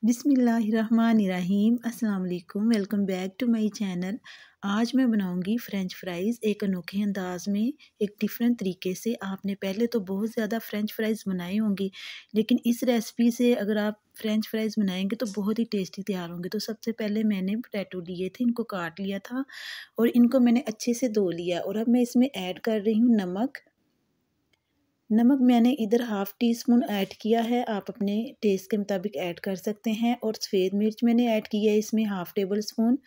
बिस्मिल्लाहिर्रहमानिर्रहीम अस्सलाम वालेकुम। Welcome back to my channel. आज मैं बनाऊंगी फ़्रेंच फ्राइज़ एक अनोखे अंदाज़ में, एक डिफरेंट तरीके से। आपने पहले तो बहुत ज़्यादा फ़्रेंच फ्राइज़ बनाए होंगे, लेकिन इस रेसिपी से अगर आप फ़्रेंच फ्राइज़ बनाएंगे तो बहुत ही टेस्टी तैयार होंगे। तो सबसे पहले मैंने पोटैटो लिए थे, इनको काट लिया था और इनको मैंने अच्छे से धो लिया। और अब मैं इसमें ऐड कर रही हूँ नमक मैंने इधर हाफ़ टी स्पून ऐड किया है, आप अपने टेस्ट के मुताबिक ऐड कर सकते हैं। और सफ़ेद मिर्च मैंने ऐड की है इसमें half table spoon.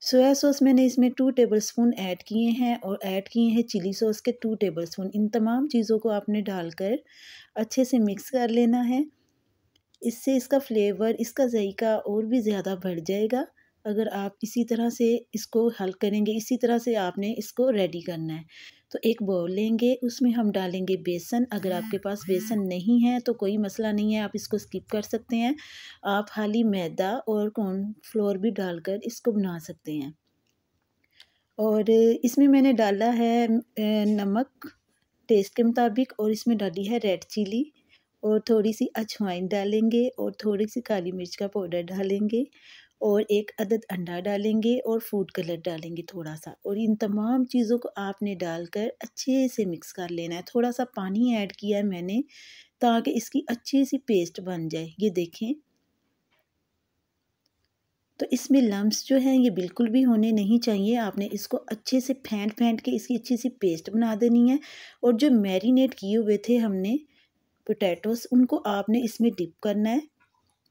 Soya sauce मैंने इसमें 2 टेबल स्पून ऐड किए हैं और ऐड किए हैं चिली सॉस के 2 टेबल स्पून। इन तमाम चीज़ों को आपने डालकर अच्छे से मिक्स कर लेना है। इससे इसका फ्लेवर, इसका जायका और भी ज़्यादा बढ़ जाएगा अगर आप इसी तरह से इसको हल करेंगे। इसी तरह से आपने इसको रेडी करना है। तो एक बाउल लेंगे, उसमें हम डालेंगे बेसन। अगर आपके पास बेसन नहीं है तो कोई मसला नहीं है, आप इसको स्किप कर सकते हैं। आप खाली मैदा और कॉर्नफ्लोर भी डालकर इसको बना सकते हैं। और इसमें मैंने डाला है नमक टेस्ट के मुताबिक, और इसमें डाली है रेड चिली, और थोड़ी सी अजवाइन डालेंगे और थोड़ी सी काली मिर्च का पाउडर डालेंगे और एक अदद अंडा डालेंगे और फूड कलर डालेंगे थोड़ा सा। और इन तमाम चीज़ों को आपने डालकर अच्छे से मिक्स कर लेना है। थोड़ा सा पानी ऐड किया है मैंने ताकि इसकी अच्छी सी पेस्ट बन जाए। ये देखें, तो इसमें लम्स जो हैं ये बिल्कुल भी होने नहीं चाहिए। आपने इसको अच्छे से फेंट के इसकी अच्छी सी पेस्ट बना देनी है। और जो मैरिनेट किए हुए थे हमने पोटैटोस, उनको आपने इसमें डिप करना है।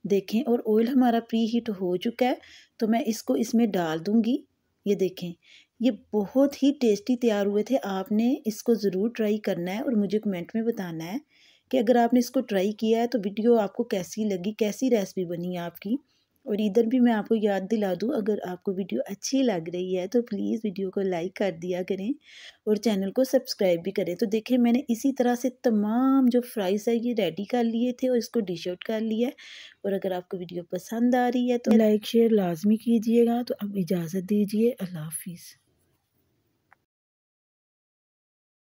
देखें, और ऑयल हमारा प्री हीट हो चुका है, तो मैं इसको इसमें डाल दूँगी। ये देखें, ये बहुत ही टेस्टी तैयार हुए थे। आपने इसको ज़रूर ट्राई करना है और मुझे कमेंट में बताना है कि अगर आपने इसको ट्राई किया है तो वीडियो आपको कैसी लगी, कैसी रेसिपी बनी आपकी। और इधर भी मैं आपको याद दिला दूँ, अगर आपको वीडियो अच्छी लग रही है तो प्लीज़ वीडियो को लाइक कर दिया करें और चैनल को सब्सक्राइब भी करें। तो देखिए, मैंने इसी तरह से तमाम जो फ्राइज़ है ये रेडी कर लिए थे और इसको डिश आउट कर लिया है। और अगर आपको वीडियो पसंद आ रही है तो लाइक शेयर लाजमी कीजिएगा। तो अब इजाज़त दीजिए, अल्लाह हाफिज़।